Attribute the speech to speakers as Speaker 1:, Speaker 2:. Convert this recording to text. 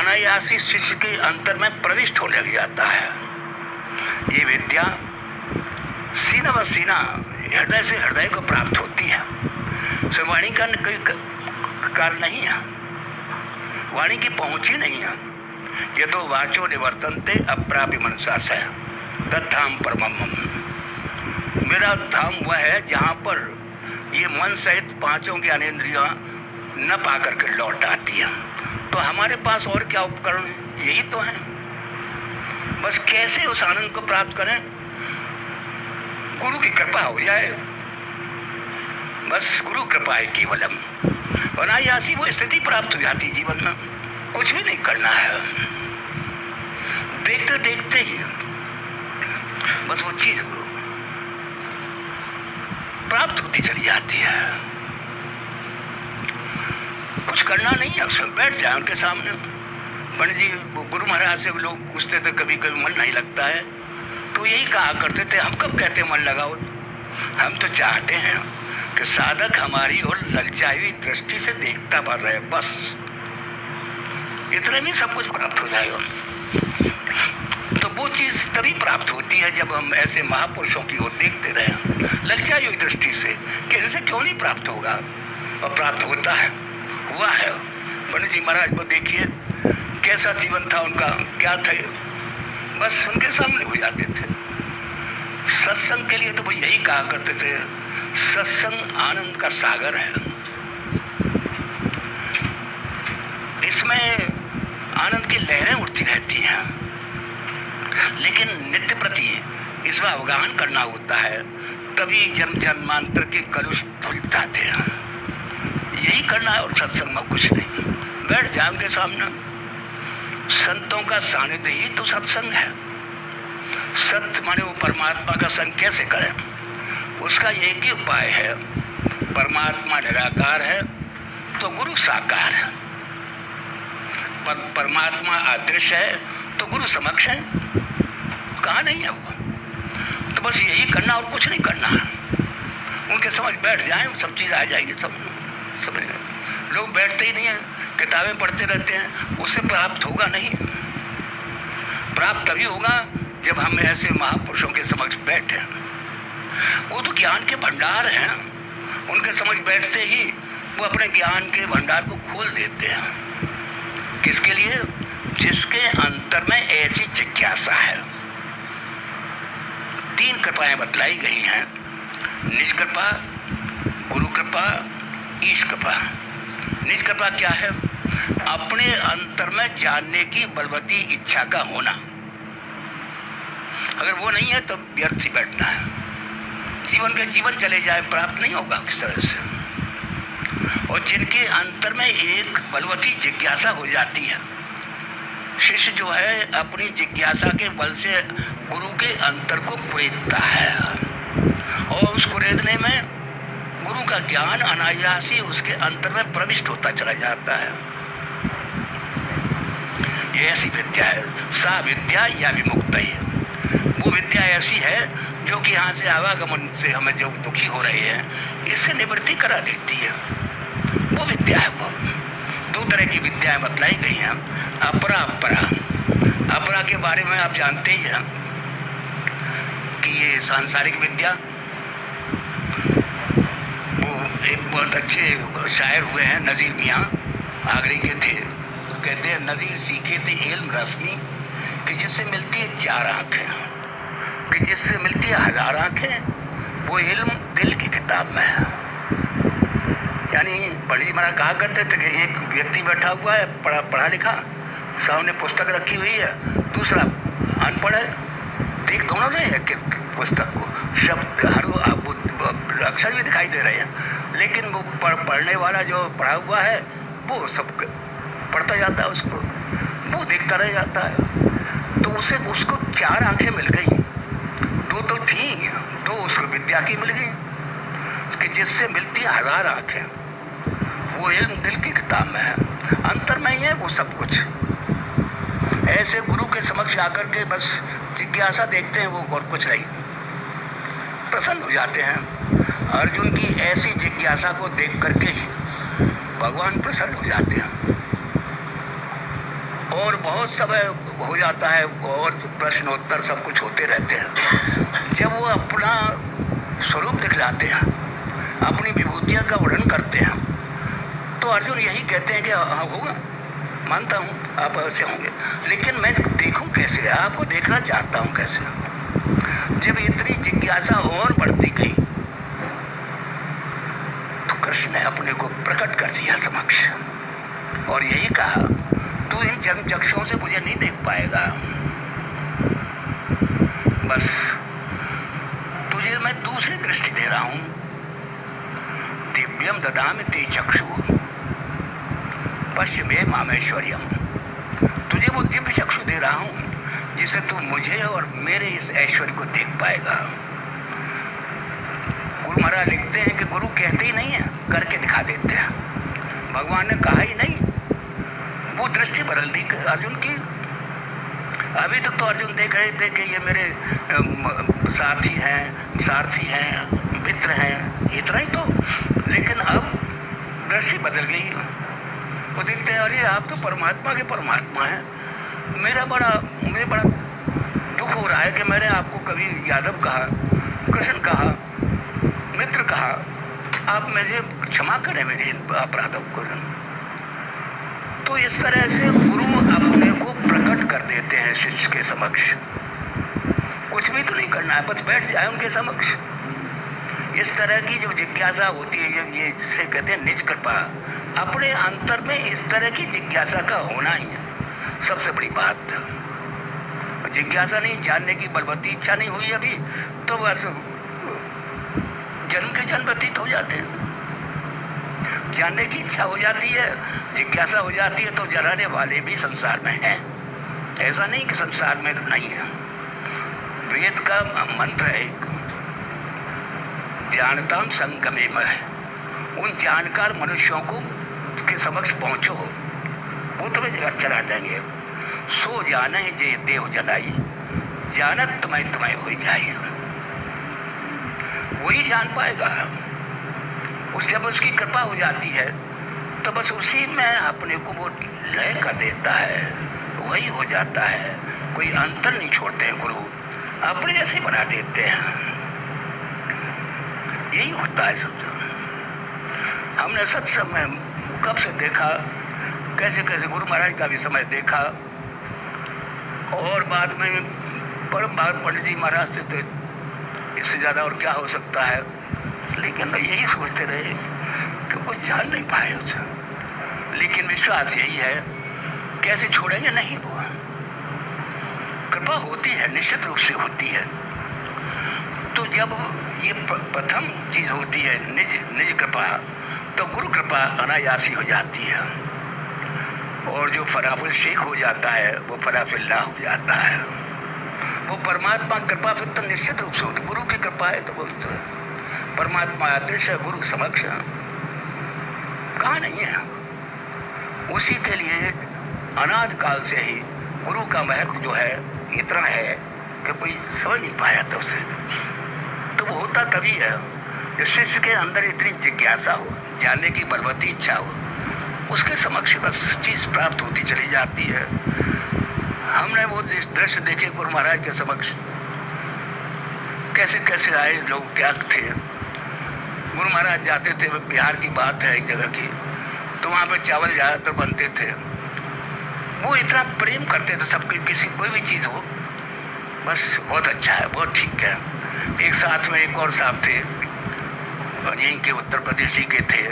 Speaker 1: अनायासी शिष्य के अंतर में प्रविष्ट होने लग जाता है। ये विद्या सीना व सीना, हृदय से हृदय को प्राप्त होती है। सो वाणी का कोई कार्य नहीं है, वाणी की पहुंच ही नहीं है। ये तो वाचो निवर्तन्ते अप्रापि मनसा से तद्धाम परमम। मेरा धाम वह है जहाँ पर ये मन सहित पांचों ज्ञानेंद्रियां न पाकर के लौट आती है। तो हमारे पास और क्या उपकरण है? यही तो है। बस कैसे उस आनंद को प्राप्त करें? गुरु की कृपा हो जाए, बस गुरु कृपा है केवलम। अनायासी वो स्थिति प्राप्त हो जाती जीवन में। कुछ भी नहीं करना है, देखते देखते ही बस वो चीज प्राप्त होती चली जाती है। कुछ करना नहीं है, उसमें बैठ जाए उनके सामने। पंडित जी गुरु महाराज से लोग पूछते थे कभी कभी मन नहीं लगता है, तो यही कहा करते थे, हम कब कहते मन लगाओ। हम तो चाहते हैं कि साधक हमारी ओर ललचाई दृष्टि से देखता भर रहे, बस इतने में सब कुछ प्राप्त हो जाएगा। तो वो चीज तभी प्राप्त होती है जब हम ऐसे महापुरुषों की ओर देखते रहे ललचाई हुई दृष्टि से कि इनसे क्यों नहीं प्राप्त होगा, और प्राप्त होता है, हुआ है। पंडित जी महाराज को देखिए कैसा जीवन था उनका, क्या था, बस उनके सामने हो जाते थे। सत्संग के लिए तो वो यही कहा करते थे, सत्संग आनंद का सागर है, इसमें आनंद की लहरें उठती रहती हैं, लेकिन नित्य प्रति इसमें अवगाहन करना होता है, तभी जन्म जन्मांतर के कलुष धुल जाते हैं। यही करना है और सत्संग में कुछ नहीं। बैठ जाए उनके सामने, संतों का सानिध्य ही तो सत्संग है। सत्य माने वो परमात्मा का संग कैसे करें? उसका एक ही उपाय है, परमात्मा निराकार है तो गुरु साकार है, परमात्मा अदृश्य है तो गुरु समक्ष है, कहाँ नहीं है वो। तो बस यही करना और कुछ नहीं करना। उनके समझ बैठ जाए सब चीज़ आ जाएगी, सब समझ गए। लोग बैठते ही नहीं हैं, किताबें पढ़ते रहते हैं, उससे प्राप्त होगा नहीं। प्राप्त तभी होगा जब हम ऐसे महापुरुषों के समक्ष बैठे। वो तो ज्ञान के भंडार हैं, उनके समझ बैठते ही वो अपने ज्ञान के भंडार को खोल देते हैं। किसके लिए? जिसके अंतर में ऐसी जिज्ञासा है। 3 कृपाएं बतलाई गई हैं, निज कृपा, गुरु कृपा, ईश कृपा। निज कृपा क्या है? अपने अंतर में जानने की बलवती इच्छा का होना। अगर वो नहीं है तो व्यर्थ ही बैठना है, जीवन के जीवन चले जाए, प्राप्त नहीं होगा किस तरह से। और जिनके अंतर में एक बलवती जिज्ञासा हो जाती है, शिष्य जो है अपनी जिज्ञासा के बल से गुरु के अंतर को कुरेदता है, और उस कुरेदने में गुरु का ज्ञान अनायासी उसके अंतर में प्रविष्ट होता चला जाता है। ये ऐसी विद्या है, सा विद्या या विमुक्त है। वो विद्या ऐसी है जो कि यहाँ से आवागमन से हमें जो दुखी हो रहे हैं, इससे निवृत्ति करा देती है। वो विद्या है। वो 2 तरह की विद्याएं बतलाई गई हैं, अपरा अपरा। अपरा के बारे में आप जानते ही हैं कि ये सांसारिक विद्या, वो एक बहुत अच्छे शायर हुए हैं नज़ीर मियाँ, आगरे के थे। कहते हैं नज़ीर सीखे थे इल्म रस्मी कि जिससे मिलती है 4 आँखें, कि जिससे मिलती है 1000 आँखें, वो इल्म दिल की किताब में है। यानी पंडित जी महाराज कहा करते थे कि एक व्यक्ति बैठा हुआ है, पढ़ा लिखा, सामने पुस्तक रखी हुई है, दूसरा अनपढ़ है, देख दोनों नहीं है कि पुस्तक को शब्द हर अक्षर भी दिखाई दे रहे हैं, लेकिन वो पढ़ने वाला जो पढ़ा हुआ है वो सब पढ़ता जाता है, उसको वो देखता रह जाता है। तो उसे उसको 4 आँखें मिल गई, 2 तो थी, 2 उसको विद्या की मिल गई, कि जिससे मिलती है 1000 आँखें। वो इल्म दिल की किताब में है, अंतर में ही है वो सब कुछ। ऐसे गुरु के समक्ष आकर के बस जिज्ञासा देखते हैं, वो और कुछ नहीं, प्रसन्न हो जाते हैं। अर्जुन की ऐसी जिज्ञासा को देख करके ही भगवान प्रसन्न हो जाते हैं। और बहुत समय हो जाता है और प्रश्नोत्तर सब कुछ होते रहते हैं। जब वो अपना स्वरूप दिखलाते हैं, अपनी विभूतियाँ का वर्णन करते हैं, तो अर्जुन यही कहते हैं कि हाँ होगा, मानता हूँ आप ऐसे होंगे, लेकिन मैं देखूँ कैसे, आपको देखना चाहता हूँ कैसे। जब इतनी जिज्ञासा और बढ़ती गई तो कृष्ण ने अपने को प्रकट कर दिया समक्ष और यही कहा, तू इन जन्म चक्षुओं से मुझे नहीं देख पाएगा, बस तुझे मैं दूसरी दृष्टि दे रहा हूं। दिव्यम ददामि ते चक्षु पश्य मे मामेश्वर्यम। तुझे वो दिव्य चक्षु दे रहा हूं जिससे तू मुझे और मेरे इस ऐश्वर्य को देख पाएगा। गुरु महाराज लिखते हैं कि गुरु कहते ही नहीं है, करके दिखा देते हैं। भगवान ने कहा ही नहीं, वो दृष्टि बदल दी अर्जुन की। अभी तक तो अर्जुन देख रहे थे कि ये मेरे साथी हैं, सारथी हैं, मित्र हैं, इतना ही तो, लेकिन अब दृष्टि बदल गई। वो देखते हैं अरे आप तो परमात्मा के परमात्मा हैं। मुझे बड़ा दुख हो रहा है कि मैंने आपको कभी यादव कहा, कृष्ण कहा, मित्र कहा, आप मुझे क्षमा करें मेरे अपराधों को। तो इस तरह से गुरु अपने को प्रकट कर देते हैं शिष्य के समक्ष। कुछ भी तो नहीं करना है, बस बैठ जाए उनके समक्ष। इस तरह की जो जिज्ञासा होती है, ये जिसे कहते हैं निज कृपा, अपने अंतर में इस तरह की जिज्ञासा का होना ही है सबसे बड़ी बात। जिज्ञासा नहीं, जानने की बलवती इच्छा नहीं हुई अभी, तो बस जन्म के जन्म व्यतीत हो जाते हैं। जानने की इच्छा हो जाती है, जिज्ञासा हो जाती है, तो जलाने वाले भी संसार में हैं। ऐसा नहीं कि संसार में नहीं है। वेद का मंत्र है, जानताम संगमे में। उन जानकार मनुष्यों को के समक्ष पहुंचो, वो तुम्हें चला देंगे। सो जाने जे देव जनाई, जानत तुम्हें हो जाए। वही जान पाएगा। उस जब उसकी कृपा हो जाती है तो बस उसी में अपने को वो लय कर देता है, वही हो जाता है। कोई अंतर नहीं छोड़ते हैं गुरु, अपने जैसे बना देते हैं। यही होता है सब। हमने सत्संग में कब से देखा, कैसे कैसे गुरु महाराज का भी समय देखा, और बाद में परम भाग पंडित जी महाराज से तो इससे ज़्यादा और क्या हो सकता है। लेकिन यही सोचते रहे कि कोई जान नहीं पाए उसे, लेकिन विश्वास यही है, कैसे छोड़ेंगे नहीं। वो कृपा होती है, निश्चित रूप से होती है। तो जब ये प्रथम चीज होती है निज कृपा, तो गुरु कृपा अनायासी हो जाती है, और जो फराफिल शेख हो जाता है वो फराफिल्ला हो जाता है। वो परमात्मा कृपा फिर तो निश्चित रूप से होती। गुरु की कृपा है तो वो तो है। परमात्मा अदृश्य गुरु समक्ष कहाँ नहीं है। उसी के लिए अनाद काल से ही गुरु का महत्व जो है इतना है कि कोई समझ नहीं पाया था उसे। तो वो होता तभी है जब शिष्य के अंदर इतनी जिज्ञासा हो, जानने की बलवती इच्छा हो, उसके समक्ष बस चीज प्राप्त होती चली जाती है। हमने वो दृश्य देखे गुरु महाराज के समक्ष, कैसे कैसे आए लोग, क्या थे। गुरु महाराज जाते थे, बिहार की बात है एक जगह की, तो वहाँ पे चावल ज़्यादातर बनते थे। वो इतना प्रेम करते थे सबकी, किसी कोई भी चीज़ हो बस बहुत अच्छा है, बहुत ठीक है। एक साथ में एक और साहब थे, यहीं के उत्तर प्रदेश ही के थे,